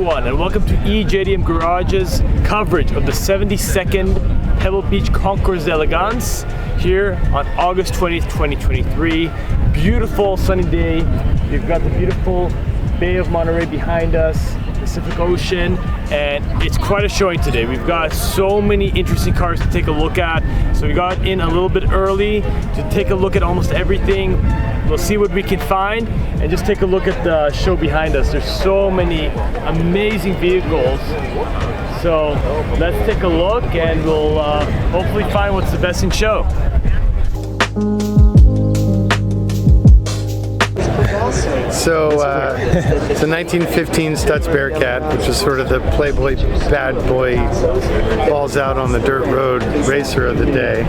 everyone, and welcome to EJDM Garage's coverage of the 72nd Pebble Beach Concours Elegance here on August 20th, 2023. Beautiful sunny day. We've got the beautiful Bay of Monterey behind us, Pacific Ocean, and it's quite a showing today. We've got so many interesting cars to take a look at. So we got in a little bit early to take a look at almost everything. We'll see what we can find and just take a look at the show behind us. There's so many amazing vehicles. So let's take a look and we'll hopefully find what's the best in show. So it's a 1915 Stutz Bearcat, which is sort of the Playboy bad boy balls out on the dirt road racer of the day.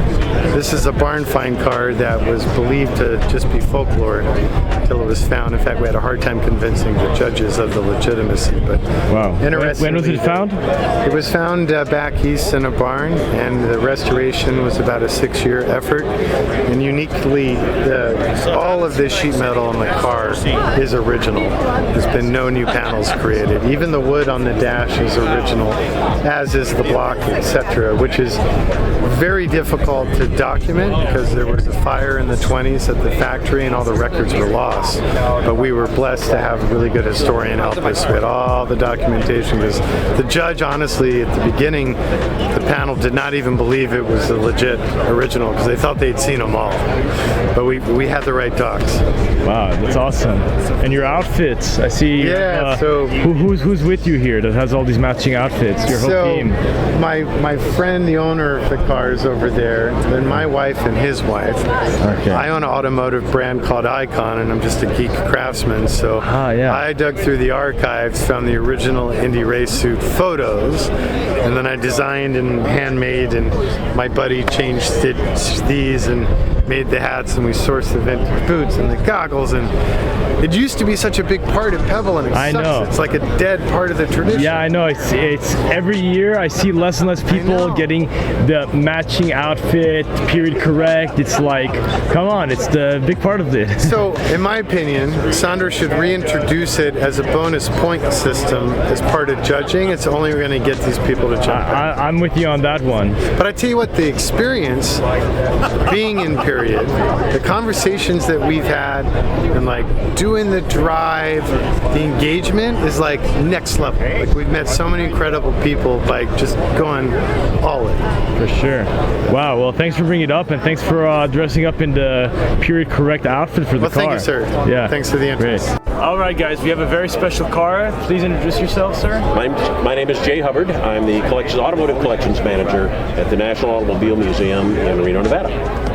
This is a barn find car that was believed to just be folklore until it was found. In fact, we had a hard time convincing the judges of the legitimacy. But wow! When was it found? It was found back east in a barn, and the restoration was about a 6-year effort. And uniquely, all of this sheet metal on the car is original. There's been no new panels created. Even the wood on the dash is original, as is the block, etc., which is very difficult to document because there was a fire in the 20s at the factory and all the records were lost. But we were blessed to have a really good historian help us with all the documentation, because the judge, honestly, at the beginning, the panel did not even believe it was a legit original because they thought they'd seen them all. But we had the right docs. Wow, that's awesome. And your outfits, I see. Yeah. So who's with you here that has all these matching outfits? Your whole team. My friend, the owner of the car, is over there. Then my wife and his wife. Okay. I own an automotive brand called Icon, and I'm just a geek craftsman. So I dug through the archives, found the original Indy race suit photos, and then I designed and handmade. And my buddy changed these and made the hats, and we sourced the vintage boots and the goggles, and it used to be such a big part of Pebble, and it sucks. Know. It's like a dead part of the tradition. Yeah, I know. It's every year I see less and less people getting the matching outfit, period correct. It's like, come on, it's the big part of it. So, in my opinion, Sandro should reintroduce it as a bonus point system as part of judging. It's only going to get these people to jump. I'm with you on that one. But I tell you what, the experience being in period, the conversations that we've had, and like doing the drive, the engagement is like next level. Like we've met so many incredible people by just going all in. For sure. Wow. Well, thanks for bringing it up, and thanks for dressing up in the period correct outfit for the car. Well, thank you, sir. Yeah. Thanks for the interest. Great. All right, guys. We have a very special car. Please introduce yourself, sir. My name is Jay Hubbard. I'm the automotive collections manager at the National Automobile Museum in Reno, Nevada.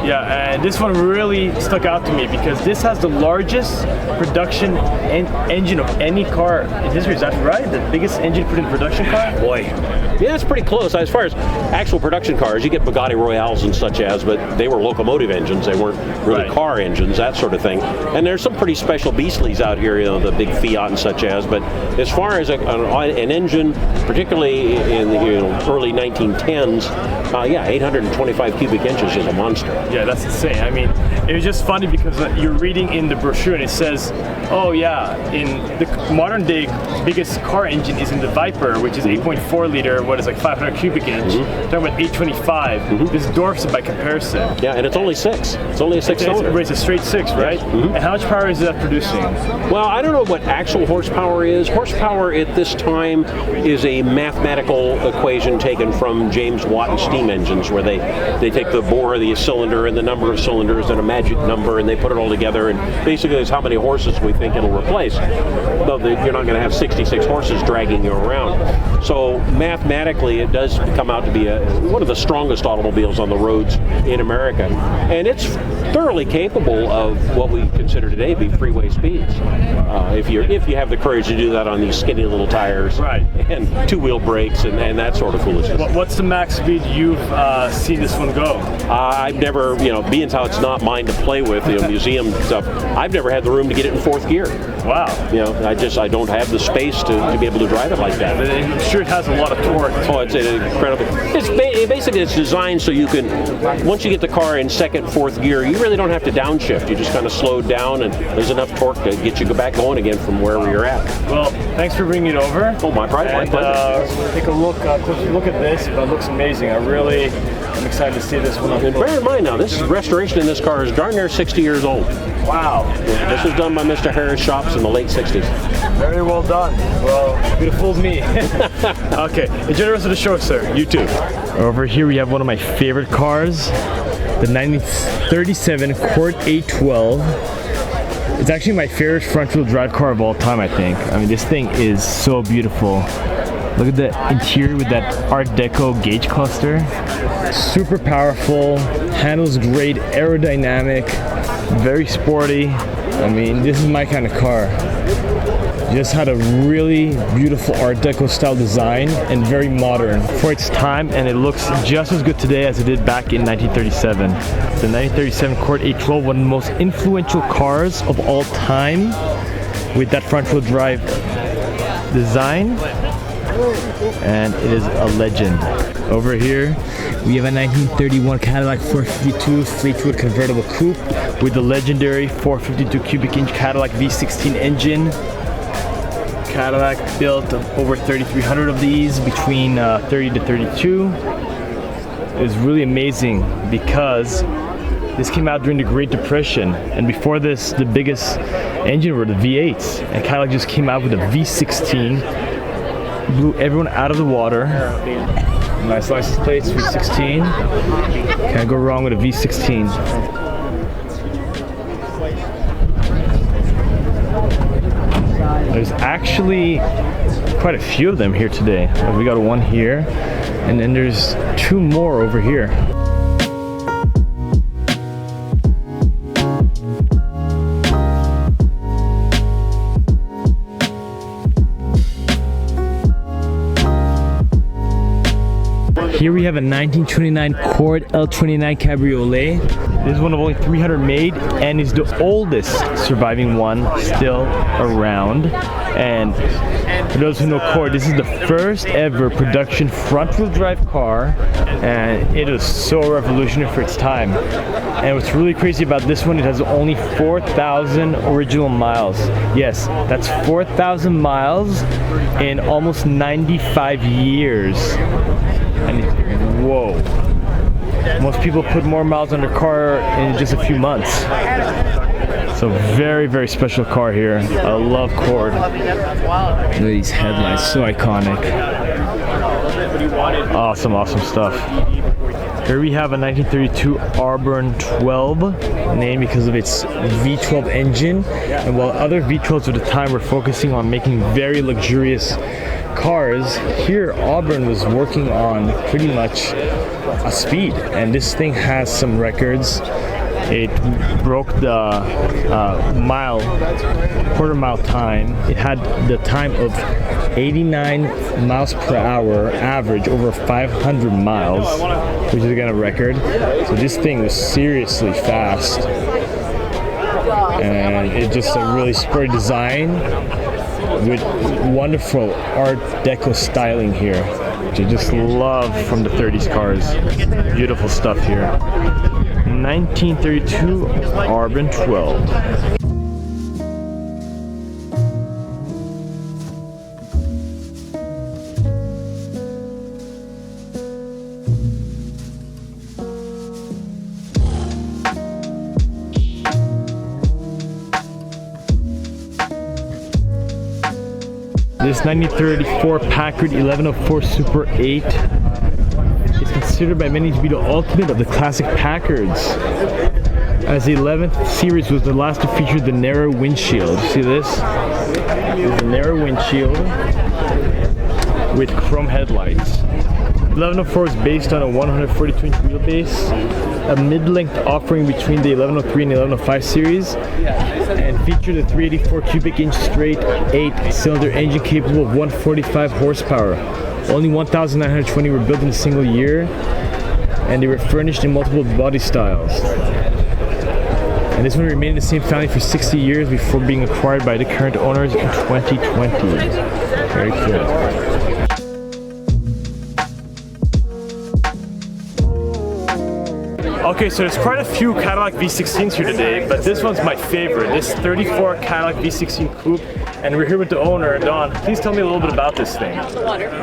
Yeah, and this one really stuck out to me because this has the largest production engine of any car in history. Is that right? The biggest engine put in a production car? Boy. Yeah, it's pretty close. As far as actual production cars, you get Bugatti Royales and such as, but they were locomotive engines. They weren't really car engines, that sort of thing. And there's some pretty special beastlies out here, the big Fiat and such as. But as far as an engine, particularly in the early 1910s, 825 cubic inches is a monster. Yeah, that's insane. I mean, it was just funny because you're reading in the brochure and it says, oh yeah, in the modern day biggest car engine is in the Viper, which is 8.4 liter, what is like 500 cubic inch. Talking about 825. This dwarfs it by comparison. Yeah, and it's only 6. It's only a 6-cylinder. It's a straight 6, right? And how much power is that producing? Well, I don't know what actual horsepower is. Horsepower at this time is a mathematical equation taken from James Watt and steam engines, where they take the bore of the cylinder and the number of cylinders and a magic number, and they put it all together, and basically it's how many horses we think it'll replace. Though you're not going to have 66 horses dragging you around. So mathematically, it does come out to be one of the strongest automobiles on the roads in America, and it's thoroughly capable of what we consider today to be freeway speeds. If you have the courage to do that on these skinny little tires, and two-wheel brakes and that sort of foolishness. What's the max speed you've seen this one go? I've never, being how it's not mine to play with, museum stuff, I've never had the room to get it in fourth gear. Wow. I don't have the space to be able to drive it like that. But I'm sure it has a lot of torque. Oh, it's incredible. Basically it's designed so you can, once you get the car in second, fourth gear, you really don't have to downshift. You just kind of slow down, and there's enough torque to get you back going again from wherever you're at. Well, thanks for bringing it over. Oh, my pleasure. Take a look at this. But it looks amazing. I'm excited to see this one. And bear in mind now, this restoration in this car is darn near 60 years old. Wow. Yeah, this was done by Mr. Harris Shops in the late 60s. Very well done. Well, you fooled me. Okay, enjoy the rest of the show, sir. You too. Over here we have one of my favorite cars, the 1937 Court 812. It's actually my favorite front-wheel drive car of all time, I think. I mean, this thing is so beautiful. Look at the interior with that Art Deco gauge cluster. Super powerful, handles great, aerodynamic, very sporty. I mean, this is my kind of car. Just had a really beautiful Art Deco style design and very modern for its time, and it looks just as good today as it did back in 1937. The 1937 Court 812, one of the most influential cars of all time, with that front wheel drive design, and it is a legend. Over here we have a 1931 Cadillac 452 Fleetwood convertible coupe with the legendary 452 cubic inch Cadillac V16 engine. Cadillac built over 3,300 of these between 30 to 32. It was really amazing because this came out during the Great Depression, and before this the biggest engine were the V8s, and Cadillac just came out with a V16, blew everyone out of the water. Nice license plates, V16. Can't go wrong with a V16. There's actually quite a few of them here today. We got one here, and then there's two more over here. Here we have a 1929 Court L29 Cabriolet. This is one of only 300 made and is the oldest surviving one still around. And for those who know Court, this is the first ever production front-wheel drive car, and it is so revolutionary for its time. And what's really crazy about this one, it has only 4,000 original miles. Yes, that's 4,000 miles in almost 95 years. And whoa, most people put more miles on their car in just a few months. So very, very special car here. I love Court. Look at these headlights, so iconic. Awesome, awesome stuff. Here we have a 1932 Auburn 12, named because of its V12 engine. And while other V12s at the time were focusing on making very luxurious cars, here Auburn was working on pretty much a speed, and this thing has some records. It broke the quarter mile time. It had the time of 89 miles per hour average over 500 miles, which is again a record. So this thing was seriously fast, and it's just a really sporty design with wonderful Art Deco styling here, which I just love from the 30s cars. Beautiful stuff here. 1932 Auburn 12. This 1934 Packard 1104 Super 8 is considered by many to be the ultimate of the classic Packards, as the 11th series was the last to feature the narrow windshield. See this? It's a narrow windshield with chrome headlights. 1104 is based on a 142-inch wheelbase, a mid-length offering between the 1103 and the 1105 series, and featured a 384 cubic inch straight 8-cylinder engine capable of 145 horsepower. Only 1,920 were built in a single year, and they were furnished in multiple body styles. And this one remained in the same family for 60 years before being acquired by the current owners in 2020. Very cool. Okay, so there's quite a few Cadillac V16s here today, but this one's my favorite. This 34 Cadillac V16 Coupe, and we're here with the owner, Don. Please tell me a little bit about this thing.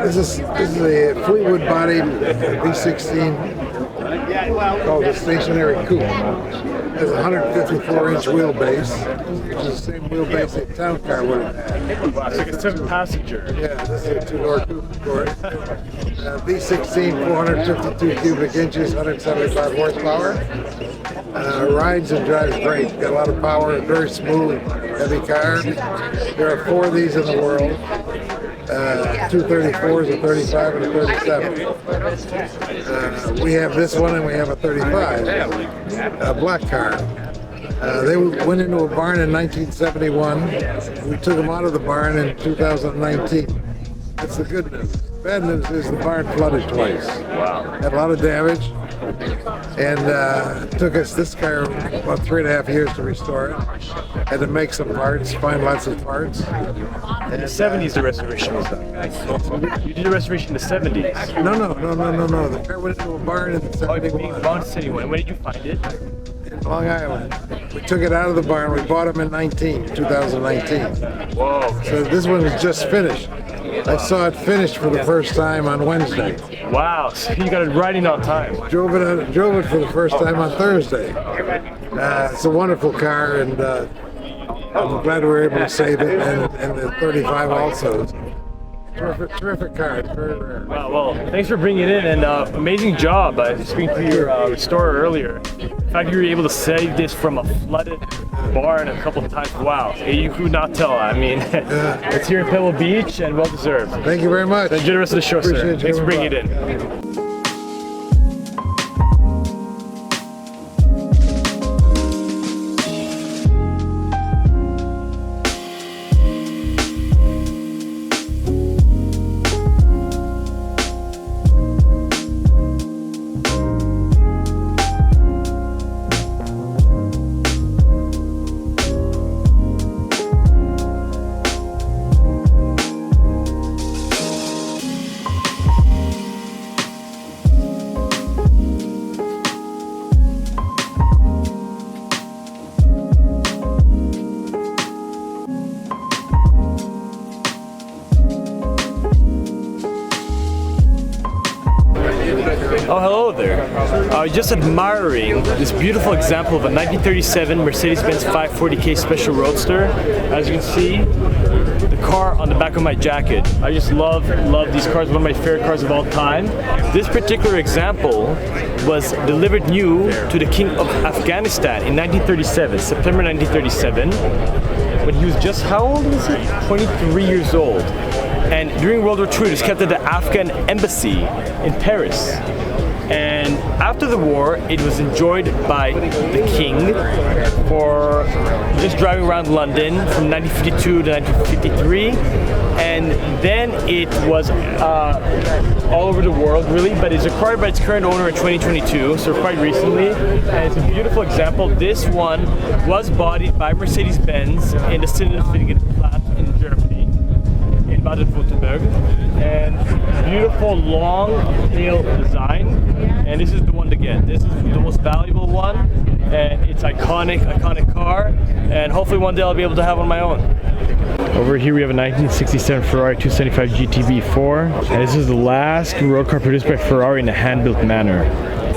This is a Fleetwood bodied V16 called the stationary coupe. It has a 154-inch wheelbase, which is the same wheelbase a town car would have had. Wow, it's like a 7-passenger. Yeah, this is a 2-door coupe, of course. V16, 452 cubic inches, 175 horsepower. Rides and drives great. Got a lot of power, very smooth, heavy car. There are 4 of these in the world. 2 34s, a 35, and a 37. We have this one and we have a 35, a black car. They went into a barn in 1971. We took them out of the barn in 2019. That's the good news. Bad news is the barn flooded twice. Wow. Had a lot of damage, and it took us this car about 3.5 years to restore it. Had to make some parts, find lots of parts. In the 70s, the restoration was done. You did the restoration in the 70s. No. The car went into a barn in Oh, being 71 Bond City. When did you find it? in Long Island. We took it out of the barn. We bought them in 2019. Whoa. So this one is just finished. I saw it finished for the first time on Wednesday. Wow, so you got it right in on time. Drove it for the first time on Thursday. It's a wonderful car, and I'm glad we were able to save it, and the 35 also. Terrific car. It's very rare. Wow, well, thanks for bringing it in, and amazing job. Speaking to your restorer earlier, the fact you were able to save this from a flooded barn a couple of times, wow, you could not tell. I mean, it's here in Pebble Beach, and well deserved. Thank you very much. Enjoy the rest of the show, sir. Appreciate you Thanks for bringing coming it in. Oh, hello there. I was just admiring this beautiful example of a 1937 Mercedes-Benz 540k Special Roadster. As you can see, the car on the back of my jacket. I just love these cars, one of my favorite cars of all time. This particular example was delivered new to the King of Afghanistan in 1937, September 1937, when he was just, how old was he? 23 years old. And during World War II, it was kept at the Afghan embassy in Paris. And after the war, it was enjoyed by the king for just driving around London from 1952 to 1953. And then it was all over the world, really, but it's acquired by its current owner in 2022, so quite recently. And it's a beautiful example. This one was bodied by Mercedes-Benz in the zenith plant in Germany, in Baden-Württemberg. And beautiful long tail design. And this is the one to get. This is the most valuable one, and it's iconic car, and hopefully one day I'll be able to have on my own. Over here we have a 1967 Ferrari 275 GTB4, and this is the last road car produced by Ferrari in a hand-built manner.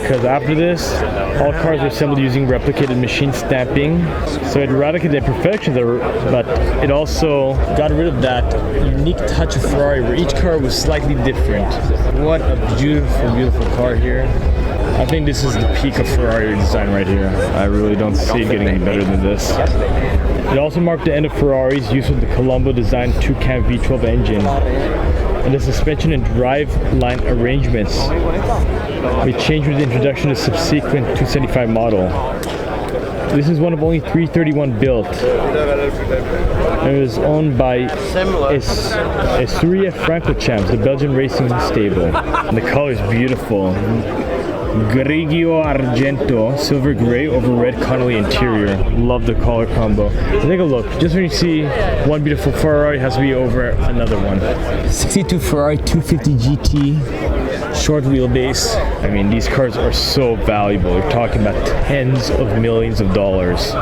Because after this, all cars were assembled using replicated machine stamping, so it eradicated the imperfections, but it also got rid of that unique touch of Ferrari where each car was slightly different. What a beautiful, beautiful car here. I think this is the peak of Ferrari design right here. I really don't see it getting any better than this. It also marked the end of Ferrari's use of the Colombo-designed 2-cam V12 engine, and the suspension and drive line arrangements may change with the introduction of the subsequent 275 model. This is one of only 331 built. It was owned by Esturia Francorchamps, the Belgian racing stable. And the color is beautiful. Grigio Argento, silver gray over red Connolly interior. Love the color combo. So take a look. Just when you see one beautiful Ferrari, it has to be over another one. 62 Ferrari 250 GT, short wheelbase. I mean, these cars are so valuable. You're talking about tens of millions of dollars.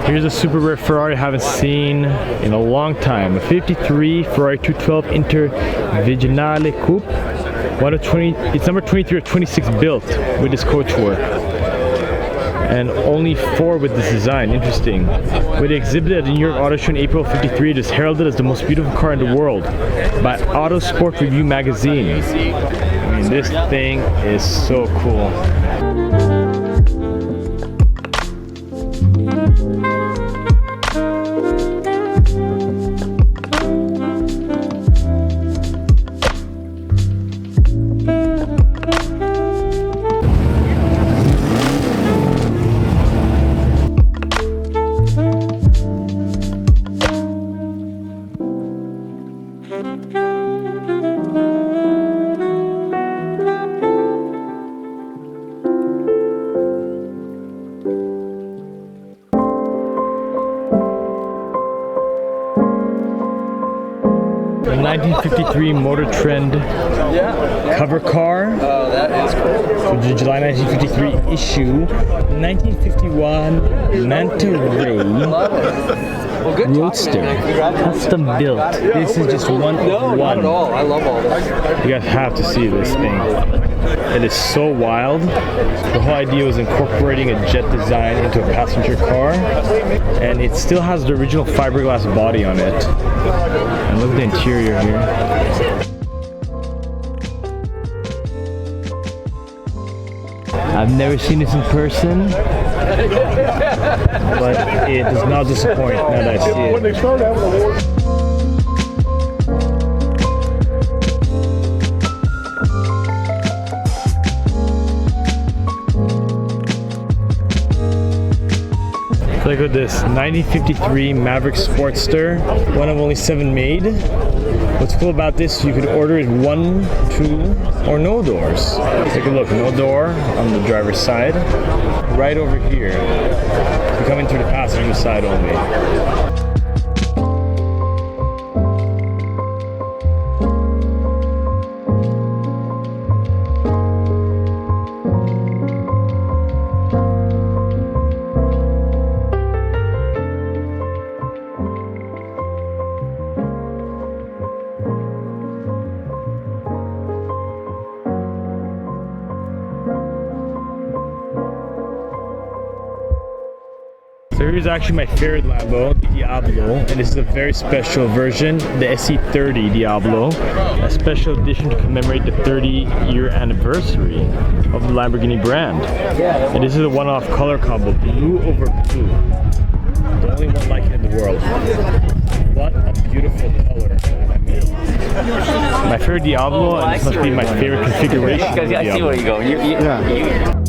Here's a super rare Ferrari I haven't seen in a long time. A 53 Ferrari 212 Intervigionale Coupe. It's number 23 or 26 built with this coachwork. And only 4 with this design. Interesting. When they exhibited at the New York Auto Show in April '53, it is heralded as the most beautiful car in the world by Auto Sport Review magazine. I mean, this thing is so cool. The 1953 Motor Trend cover car. Oh, that is cool. So the July 1953 issue. 1951 Manta Ray Roadster. Custom built. This is just one of one. Not at all. I love all this. You guys have to see this thing. It is so wild. The whole idea was incorporating a jet design into a passenger car, and it still has the original fiberglass body on it. And look at the interior here. I've never seen this in person, but it does not disappoint now that I see it. Look at this, 1953 Maverick Sportster, one of only 7 made. What's cool about this, you could order it 1, 2, or no doors. Take a look, no door on the driver's side. Right over here, you come in through the passenger side only. So here's actually my favorite Lambo, the Diablo, and this is a very special version, the SC30 Diablo, a special edition to commemorate the 30-year anniversary of the Lamborghini brand. And this is a one-off color combo, blue over blue. The only one like it in the world. What a beautiful color. My favorite Diablo, and this must be my favorite configuration. Because I see where you're going. Yeah.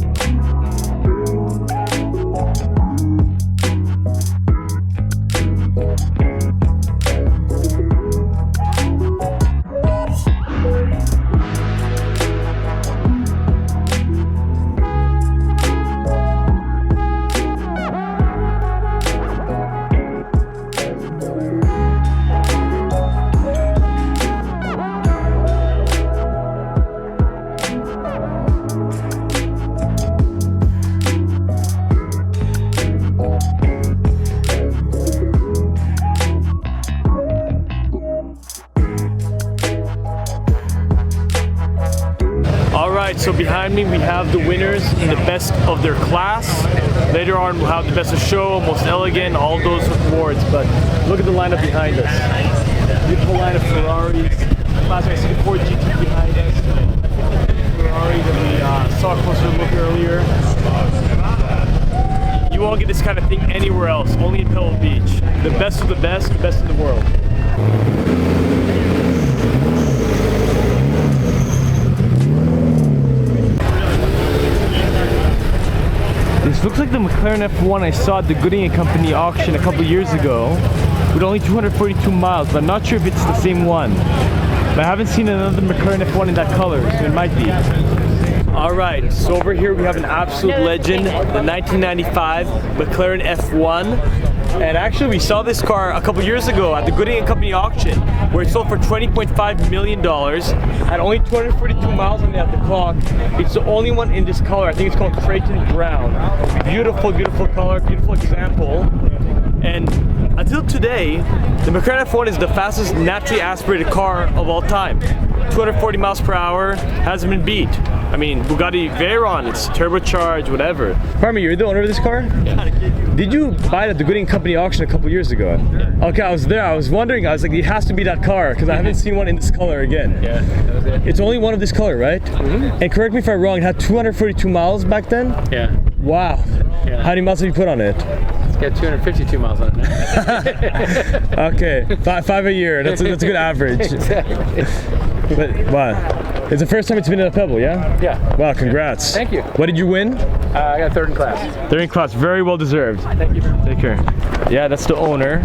behind me, we have the winners in the best of their class. Later on, we'll have the best of show, most elegant, all those awards. But look at the lineup behind us. Beautiful line of Ferraris. Classic 64 GT behind us. Ferrari that we saw a closer look earlier. You won't get this kind of thing anywhere else, only in Pebble Beach. The best of the best in the world. This looks like the McLaren F1 I saw at the Gooding & Company auction a couple years ago with only 242 miles, but I'm not sure if it's the same one. But I haven't seen another McLaren F1 in that color, so it might be. Alright, so over here we have an absolute legend, the 1995 McLaren F1. And actually we saw this car a couple years ago at the Gooding & Company auction where it sold for $20.5 million. Had only 242 miles on the clock. It's the only one in this color. I think it's called Creighton Brown. Beautiful, beautiful color, beautiful example. And until today, the McLaren F1 is the fastest naturally aspirated car of all time. 240 miles per hour, hasn't been beat. I mean, Bugatti Veyron, it's turbocharged, whatever. Pardon me, you're the owner of this car? Yeah. Did you buy it at the Gooding & Company auction a couple years ago? Yeah. Okay, I was there. I was wondering. I was like, it has to be that car because I haven't seen one in this color again. Yeah, that was it. It's only one of this color, right? Mm-hmm. And correct me if I'm wrong. It had 242 miles back then. Yeah. Wow. Yeah. How many miles have you put on it? It's got 252 miles on it now. Okay, five a year. That's a good average. Exactly. But wow. It's the first time it's been in a Pebble, yeah? Yeah. Wow, congrats. Thank you. What did you win? I got third in class. Third in class, very well deserved. Thank you. Take care. Yeah, that's the owner.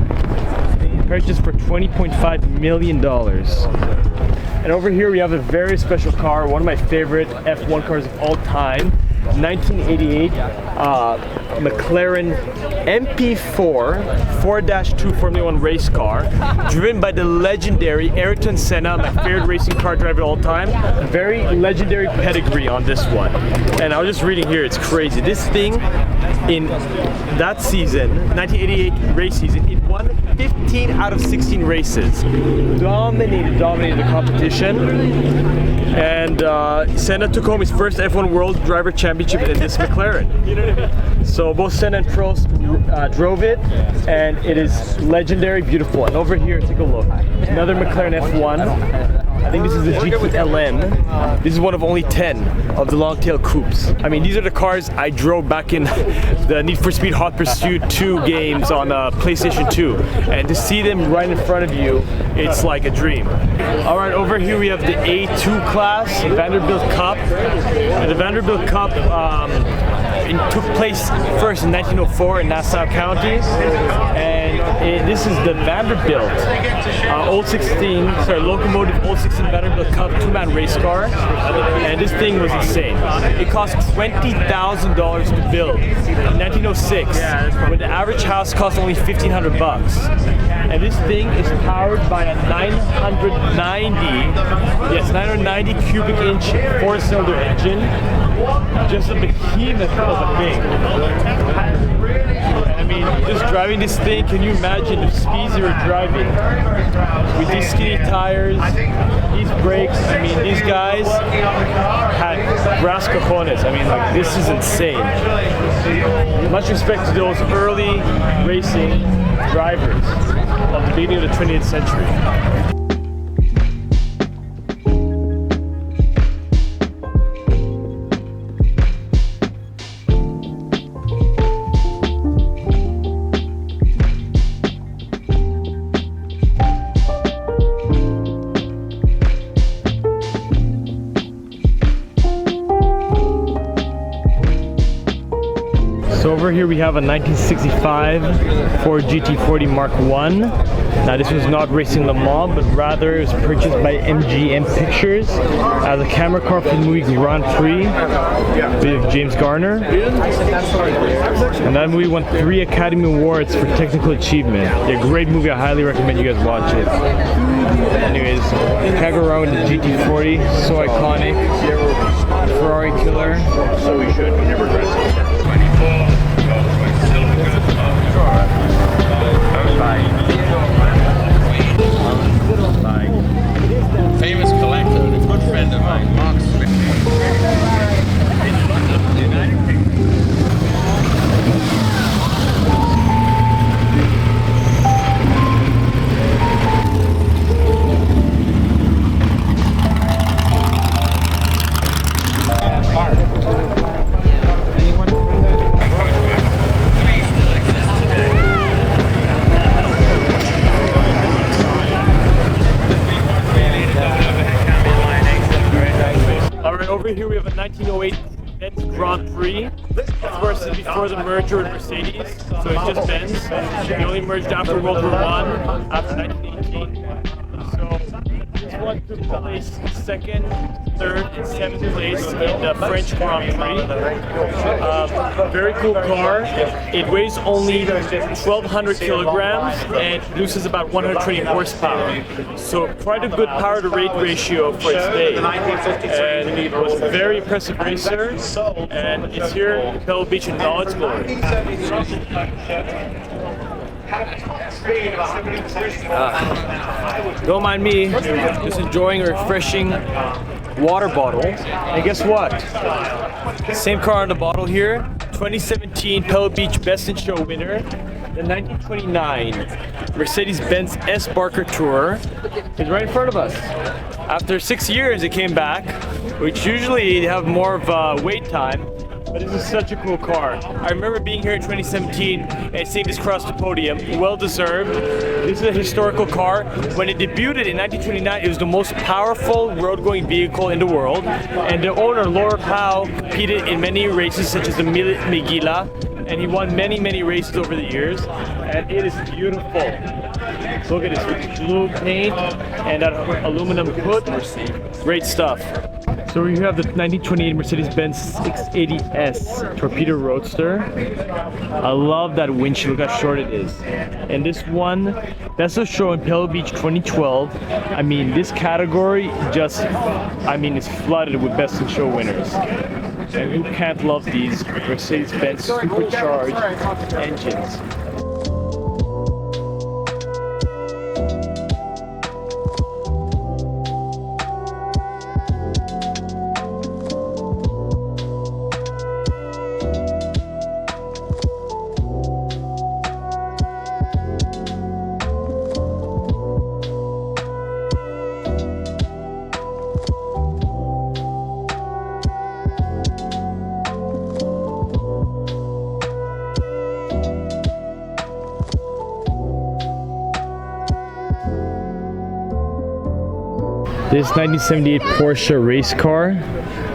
Purchased for $20.5 million. And over here we have a very special car, one of my favorite F1 cars of all time. 1988 McLaren MP4 4-2 Formula 1 race car, driven by the legendary Ayrton Senna, my favorite racing car driver of all time. Very legendary pedigree on this one. And I was just reading here, it's crazy. This thing, in that season, 1988 race season, it won 15 out of 16 races. Dominated the competition. And Senna took home his first F1 World Driver Championship in this McLaren. So both Senna and Prost drove it, and it is legendary, beautiful. And over here, take a look. Another McLaren F1. I think this is the GT-LM. This is one of only 10 of the long-tail coupes. I mean, these are the cars I drove back in the Need for Speed Hot Pursuit 2 games on PlayStation 2. And to see them right in front of you, it's like a dream. All right, over here we have the A2 class, Vanderbilt Cup. And the Vanderbilt Cup it took place first in 1904 in Nassau County. And this is the Vanderbilt Locomotive Old 16 Vanderbilt Cup 2-man race car. And this thing was insane. It cost $20,000 to build in 1906, when the average house cost only $1,500 bucks. And this thing is powered by a 990 cubic inch 4-cylinder engine. Just a behemoth of a thing. I mean, just driving this thing, can you imagine the speeds you were driving with these skinny tires, these brakes? I mean, these guys had brass cojones. I mean, like, this is insane. Much respect to those early racing drivers of the beginning of the 20th century. So over here we have a 1965 Ford GT40 Mark I. Now this was not racing Le Mans, but rather it was purchased by MGM Pictures as a camera car for the movie Grand Prix with James Garner. And that movie won 3 Academy Awards for technical achievement. Yeah, great movie, I highly recommend you guys watch it. Anyways, can't go wrong with the GT40, so iconic. Ferrari killer. So we should, we never regret it. Famous collector and a good friend of mine, Mark Smith. 3. Of course, it's before the merger with Mercedes, so it's just Benz. They only merged after World War I, after 1918. So this one took place second, third, and seventh place in the French Grand Prix. Very cool car. It weighs only 1,200 kilograms and produces about 120 horsepower. So quite a good power to weight ratio for its day. And it was a very impressive racer, and it's here in Pebble Beach in all its glory. Don't mind me, just enjoying a refreshing water bottle. And guess what? Same car on the bottle here, 2017 Pebble Beach Best in Show winner, the 1929 Mercedes-Benz S-Barker Tour is right in front of us. After 6 years it came back, which usually have more of a wait time. But this is such a cool car. I remember being here in 2017 and seeing this cross the podium. Well deserved. This is a historical car. When it debuted in 1929, it was the most powerful road-going vehicle in the world. And the owner, Laura Howe, competed in many races such as the Megillah. And he won many, many races over the years. And it is beautiful. Look at this blue paint and that aluminum hood. Great stuff. So we have the 1928 Mercedes-Benz 680S Torpedo Roadster. I love that windshield, look how short it is. And this one, Best of Show in Pebble Beach 2012. I mean, this category just, is flooded with Best in Show winners. And who can't love these Mercedes-Benz supercharged engines? This 1978 Porsche race car,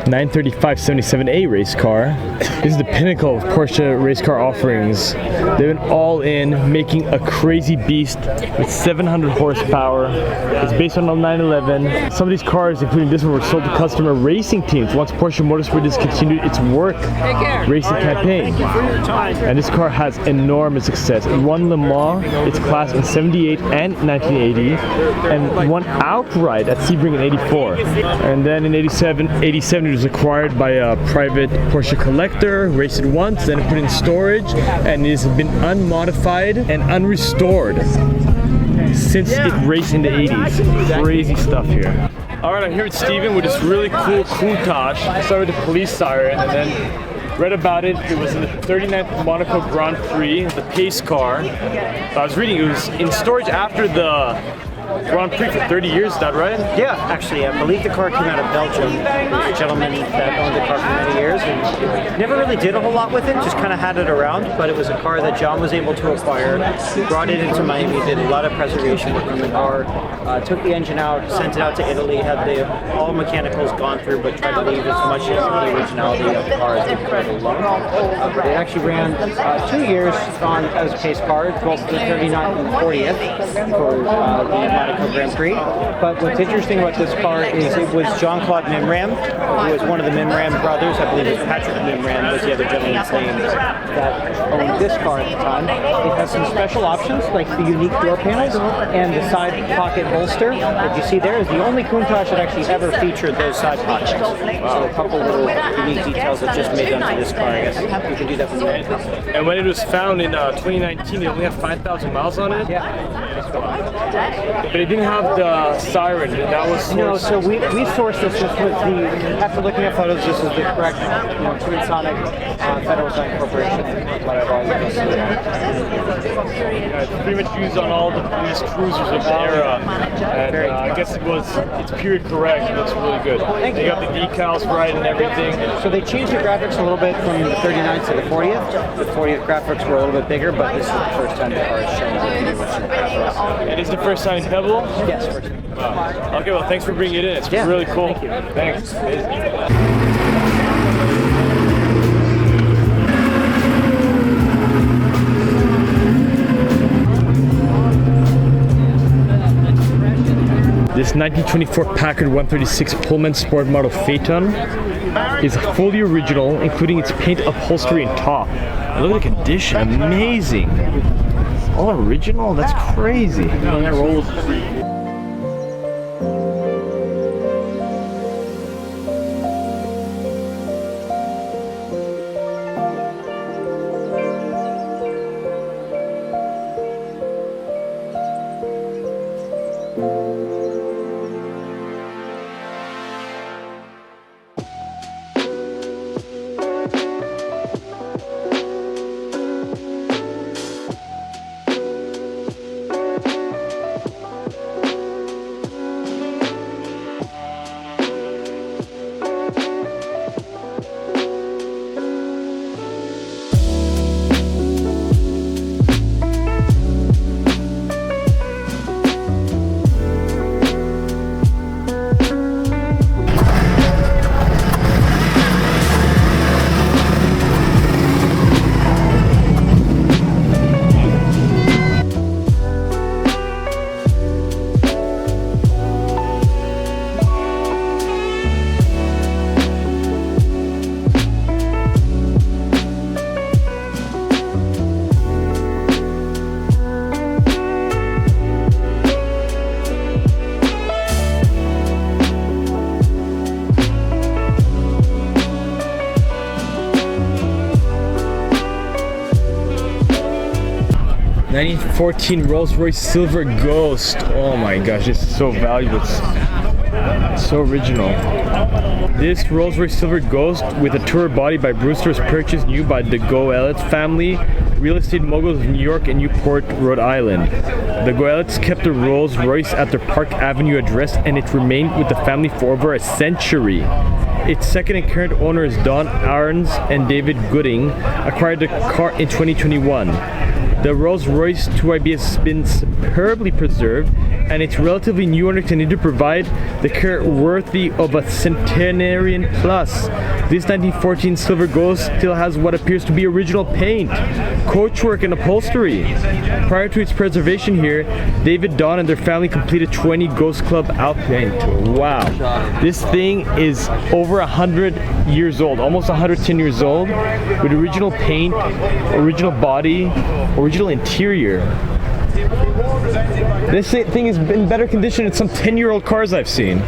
935 77A race car. This is the pinnacle of Porsche race car offerings. They went all in, making a crazy beast with 700 horsepower. It's based on a 911. Some of these cars, including this one, were sold to customer racing teams once Porsche Motorsport discontinued its work racing campaign. And this car has enormous success. It won Le Mans, its class in 78 and 1980, and won outright at Sebring in 84. And then in 87 it was acquired by a private Porsche collector, raced it once, then put it in storage, and it has been unmodified and unrestored since it raced in the 80s. Crazy stuff here. Alright, I'm here with Steven with this really cool Countach. I started with the police siren and then read about it. It was in the 39th Monaco Grand Prix, the pace car. So I was reading, it was in storage after the Grand Prix for 30 years, is that right? Yeah, actually, I believe the car came out of Belgium. There was a gentleman that owned the car for many years and never really did a whole lot with it, just kind of had it around, but it was a car that John was able to acquire, brought it into Miami, did a lot of preservation work on the car, took the engine out, sent it out to Italy, had all mechanicals gone through, but tried to leave as much of the originality of the car as they could alone. It actually ran 2 years on as a pace car, both the 39th and 40th for the Monaco Grand Prix. But what's interesting about this car is it was Jean-Claude Mimram, who was one of the Mimram brothers. I believe it was Patrick Mimram was the other gentleman's name that owned this car at the time. It has some special options like the unique door panels and the side pocket holster that you see there is the only Countach that actually ever featured those side pockets. Wow. So a couple little unique details that just made onto this car. I guess you can do that from there. And when it was found in 2019, it only had 5,000 miles on it? Yeah. But it didn't have the siren, that was sourced. No, so we sourced this with after looking at photos, this is the correct, Twin Sonic Federal Design Corporation, whatever. Yeah, it's pretty much used on all the police cruisers of the era, and I guess it's period correct. It looks really good. They got the decals right and everything. So they changed the graphics a little bit from the 39th to the 40th. The 40th graphics were a little bit bigger, but this is the first time the car is showing graphics. It is the first time in Pebble? Yes, first. Wow. Okay, well, thanks for bringing it in. It's really cool. Thank you. Thanks. 1924 Packard 136 Pullman Sport Model Phaeton is fully original, including its paint, upholstery, and top. Look at the condition, amazing. All original? That's crazy. No, that rolls. 1914 Rolls-Royce Silver Ghost. Oh my gosh, this is so valuable. It's so original. This Rolls-Royce Silver Ghost with a tour body by Brewster was purchased new by the Goeletz family, real estate moguls of New York and Newport, Rhode Island. The Goeletz kept the Rolls-Royce at their Park Avenue address, and it remained with the family for over a century. Its second and current owners, Don Aarons and David Gooding, acquired the car in 2021. The Rolls-Royce 2IB has been superbly preserved, and its relatively new owner continued to provide the car worthy of a centenarian plus. This 1914 Silver Ghost still has what appears to be original paint, coachwork, and upholstery. Prior to its preservation here, David, Don, and their family completed 20 Ghost Club Alpine tour. Wow. This thing is over 100 years old, almost 110 years old, with original paint, original body, original interior. This thing is in better condition than some 10-year-old cars I've seen.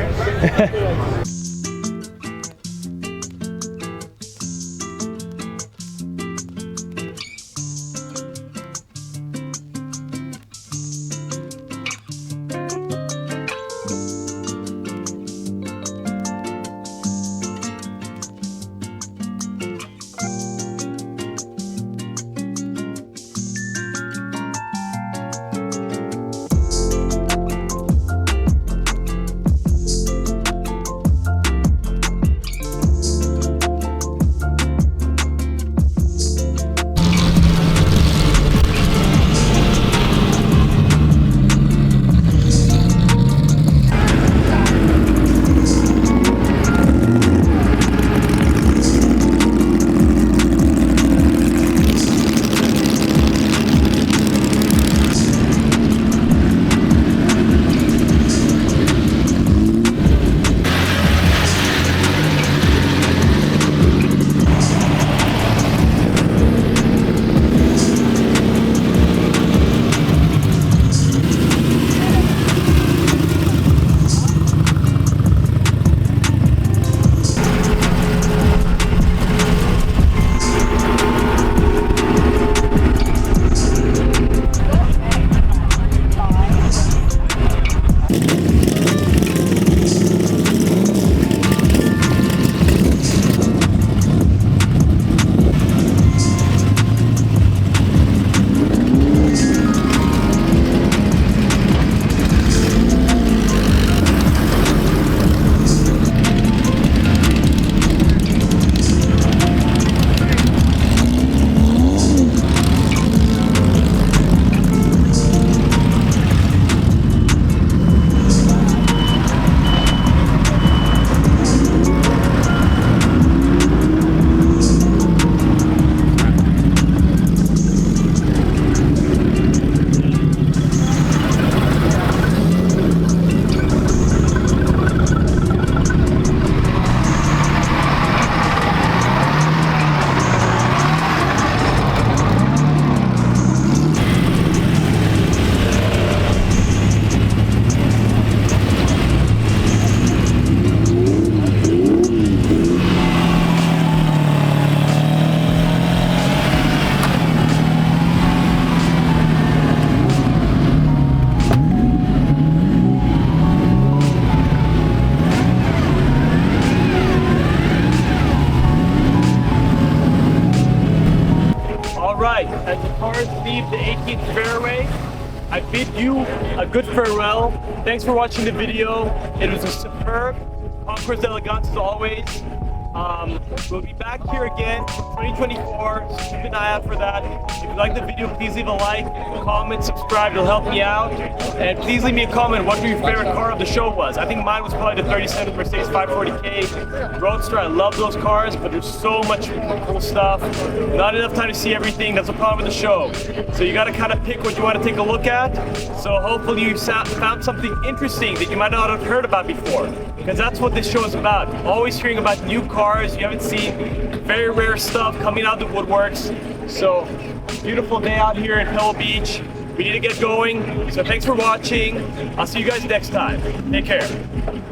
right, as the cars leave the 18th fairway, I bid you a good farewell. Thanks for watching the video. It was a superb Concours Elegance as always. We'll be back here again in 2024, so keep an eye out for that. If you like the video, please leave a like, comment, subscribe, it'll help me out. And please leave me a comment what your favorite car of the show was. I think mine was probably the 37 Mercedes 540K Roadster. I love those cars, but there's so much cool stuff. Not enough time to see everything, that's the problem with the show. So you gotta kind of pick what you want to take a look at. So hopefully you found something interesting that you might not have heard about before. Because that's what this show is about. Always hearing about new cars you haven't seen, very rare stuff coming out of the woodworks. So, beautiful day out here in Pebble Beach. We need to get going. So thanks for watching. I'll see you guys next time. Take care.